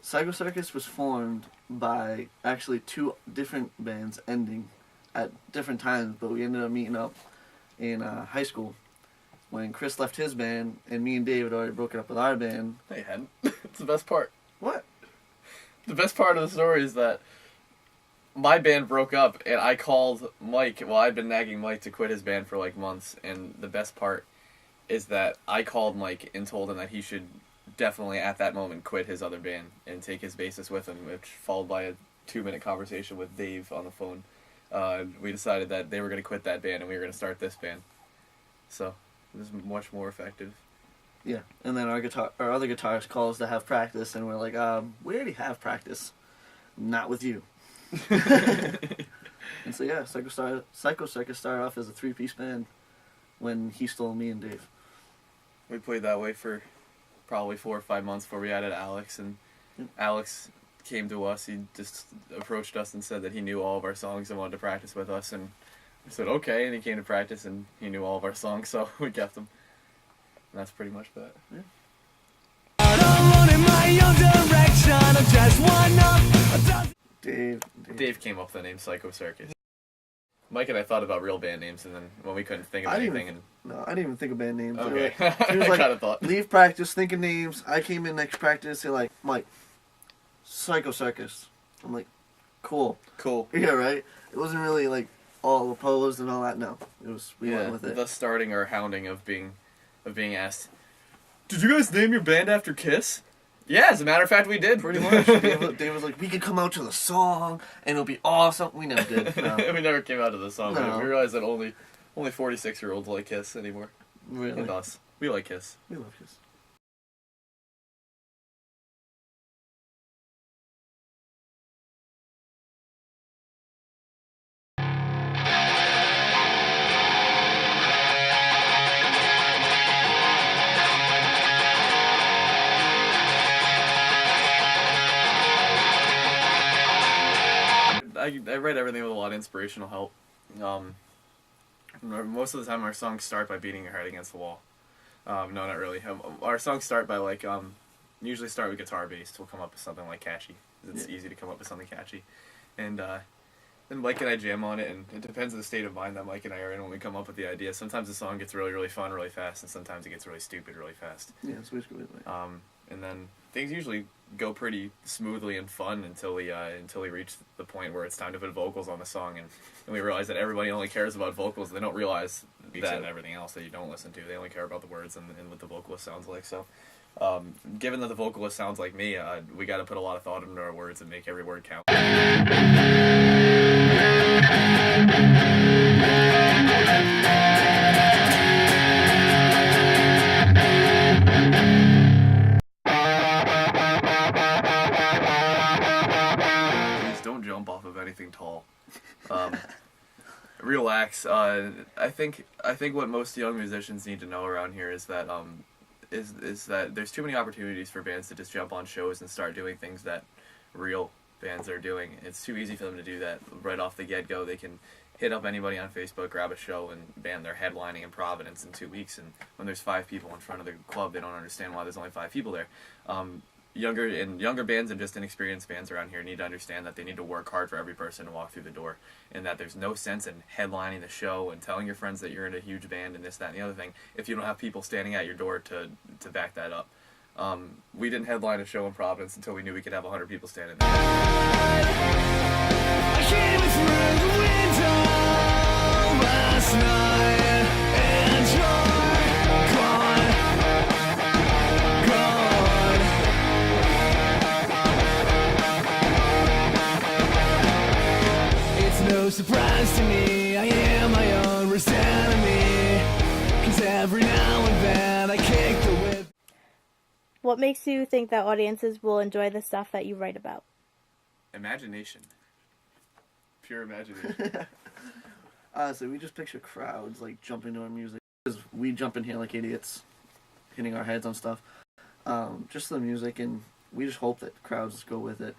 Psycho Circus was formed by actually two different bands ending at different times, but we ended up meeting up in high school when Chris left his band and me and Dave had already broken up with our band. No, you hadn't. It's the best part. What? The best part of the story is that my band broke up and I called Mike. Well, I'd been nagging Mike to quit his band for like months, and the best part is that I called Mike and told him that he should definitely at that moment quit his other band and take his bassist with him, which followed by a 2-minute conversation with Dave on the phone. We decided that they were going to quit that band and we were going to start this band. So it was much more effective. Yeah, and then our other guitarist called us to have practice, and we're like, we already have practice, not with you. And so yeah, Psycho Circus started off as a 3-piece band when he stole me and Dave. We played that way for probably 4 or 5 months before we added Alex, and Alex came to us. He just approached us and said that he knew all of our songs and wanted to practice with us, and we said okay, and he came to practice and he knew all of our songs, so we kept him. And that's pretty much that. Yeah. Dave came up with the name Psycho Circus. Mike and I thought about real band names, and then when we couldn't think of anything, No, I didn't even think of band names. Okay. He was like, kind of thought. Leave practice, think of names. I came in next practice, they're like, Mike, Psycho Circus. I'm like, cool. Yeah, right? It wasn't really like all opposed and all that, no. It was, we went with it. Thus starting our hounding of being asked, did you guys name your band after Kiss? Yeah, as a matter of fact, we did. Pretty much. Dave was like, we could come out to the song, and it'll be awesome. We never did. No. We never came out to the song. No. We realized that only 46-year-olds like Kiss anymore. Really? And us. We like Kiss. We love Kiss. I read everything with a lot of inspirational help. Most of the time our songs start by beating your head against the wall. No, not really. Our songs start by like, usually start with guitar bass. We'll come up with something like catchy. It's easy to come up with something catchy. And then Mike and I jam on it, and it depends on the state of mind that Mike and I are in when we come up with the idea. Sometimes the song gets really, really fun really fast, and sometimes it gets really stupid really fast. Yeah, that's basically it. And then things usually go pretty smoothly and fun until we reach the point where it's time to put vocals on the song, and we realize that everybody only cares about vocals. They don't realize that and everything else that you don't listen to. They only care about the words and what the vocalist sounds like. So, given that the vocalist sounds like me, we got to put a lot of thought into our words and make every word count. Anything tall. Relax. I think what most young musicians need to know around here is that is that there's too many opportunities for bands to just jump on shows and start doing things that real bands are doing. It's too easy for them to do that right off the get-go. They can hit up anybody on Facebook, grab a show, and bam, they're headlining in Providence in 2 weeks. And when there's 5 people in front of the club, they don't understand why there's only 5 people there. Younger bands and just inexperienced bands around here need to understand that they need to work hard for every person to walk through the door, and that there's no sense in headlining the show and telling your friends that you're in a huge band and this, that, and the other thing if you don't have people standing at your door to back that up. We didn't headline a show in Providence until we knew we could have 100 people standing there. I came through the window last night, and you're gone. No surprise to me, I am my own worst enemy, 'cause every now and then I kick the whip. What makes you think that audiences will enjoy the stuff that you write about? Imagination. Pure imagination. Honestly, we just picture crowds like jumping to our music. Because we jump in here like idiots, hitting our heads on stuff. Just the music, and we just hope that crowds go with it.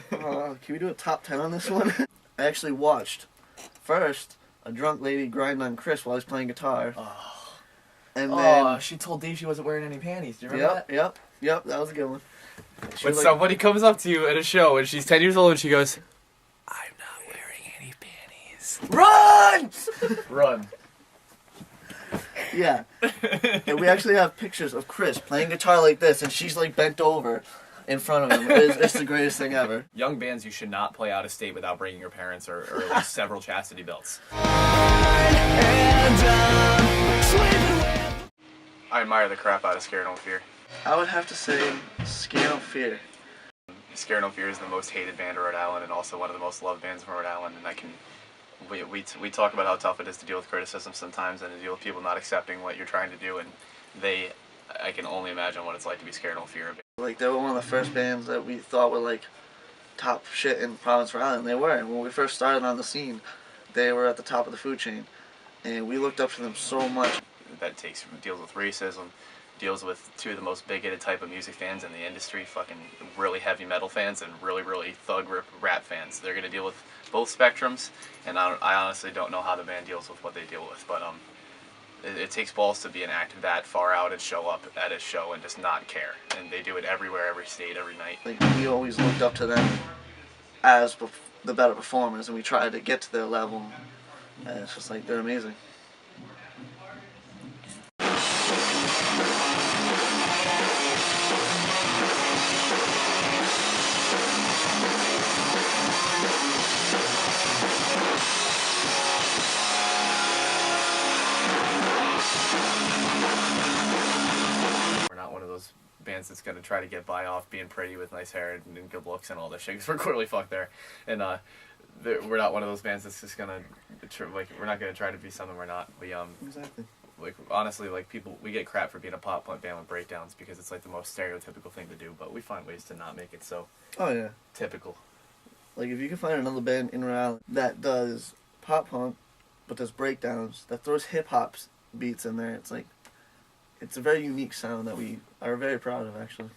Can we do a top 10 on this one? I actually watched first a drunk lady grind on Chris while he's playing guitar. Oh. And then Oh, she told Dave she wasn't wearing any panties. Do you remember that? Yep, that was a good one. She When was like, somebody comes up to you at a show and she's 10 years old and she goes, I'm not wearing any panties. run! Run. Yeah. And we actually have pictures of Chris playing guitar like this, and she's like bent over in front of him. It's the greatest thing ever. Young bands, you should not play out of state without bringing your parents or at least several chastity belts. I admire the crap out of Scare No Fear. I would have to say Scare No Fear. Scare No Fear is the most hated band in Rhode Island and also one of the most loved bands from Rhode Island, and we talk about how tough it is to deal with criticism sometimes and to deal with people not accepting what you're trying to do, and I can only imagine what it's like to be Scare No Fear. Like, they were one of the first bands that we thought were like top shit in Providence, Rhode Island. They were. When we first started on the scene, they were at the top of the food chain, and we looked up to them so much. That deals with racism, deals with two of the most bigoted type of music fans in the industry, fucking really heavy metal fans and really thug rap fans. They're going to deal with both spectrums, and I honestly don't know how the band deals with what they deal with, but it takes balls to be an act that far out and show up at a show and just not care, and they do it everywhere, every state, every night. Like, we always looked up to them as the better performers, and we tried to get to their level, and it's just like, they're amazing. We're not one of those bands that's going to try to get by off being pretty with nice hair and good looks and all that shit, because we're clearly fucked there. And we're not one of those bands that's just going to, we're not going to try to be something we're not. Exactly. Like, honestly, like, we get crap for being a pop punk band with breakdowns because it's like the most stereotypical thing to do, but we find ways to not make it so Oh, yeah. typical. Like, if you can find another band in Rhode Island that does pop punk, but does breakdowns, that throws hip-hop beats in there, it's like, it's a very unique sound that we are very proud of, actually.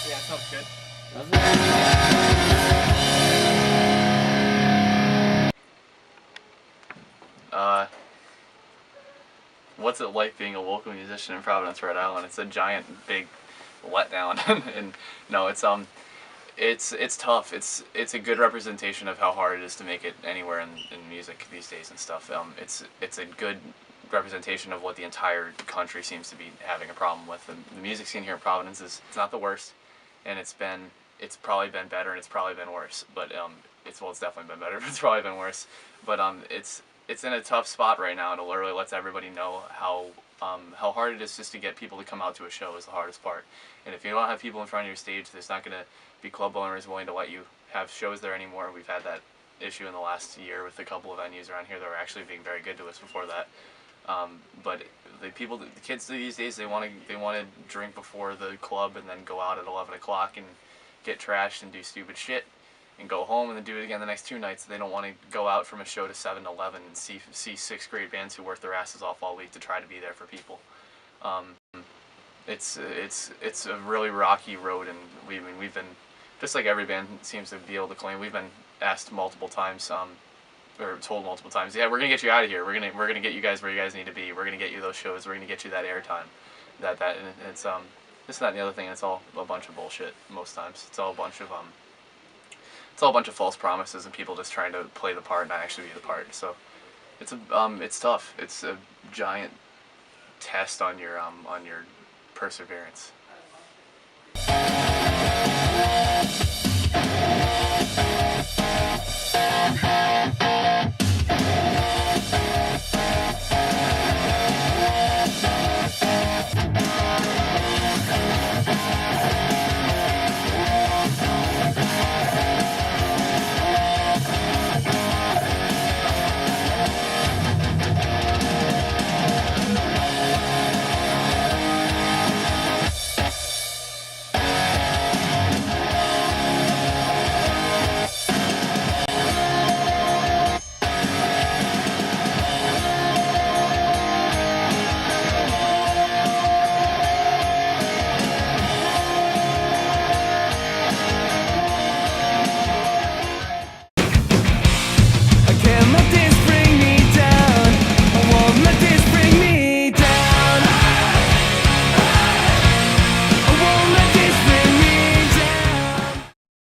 Yeah, sounds good. What's it like being a local musician in Providence, Rhode Island? It's a giant, big letdown, and no, it's tough. It's a good representation of how hard it is to make it anywhere in music these days and stuff. It's a good representation of what the entire country seems to be having a problem with. The music scene here in Providence it's not the worst, and it's probably been better and it's probably been worse. But it's definitely been better, but it's probably been worse. But it's in a tough spot right now, and it literally lets everybody know how hard it is just to get people to come out to a show is the hardest part. And if you don't have people in front of your stage, there's not going to be club owners willing to let you have shows there anymore. We've had that issue in the last year with a couple of venues around here that were actually being very good to us before that. But the kids these days, they want to drink before the club and then go out at 11 o'clock and get trashed and do stupid shit and go home and then do it again the next two nights. They don't want to go out from a show to 7 to 11 and see 6th grade bands who work their asses off all week to try to be there for people. It's a really rocky road, and we've been, just like every band seems to be able to claim, we've been asked multiple times, or told multiple times, yeah, we're gonna get you out of here. We're gonna get you guys where you guys need to be. We're gonna get you those shows. We're gonna get you that airtime. And it's this, that, and the other thing. It's all a bunch of bullshit most times. It's all a bunch of false promises and people just trying to play the part and not actually be the part. So it's tough. It's a giant test on your perseverance.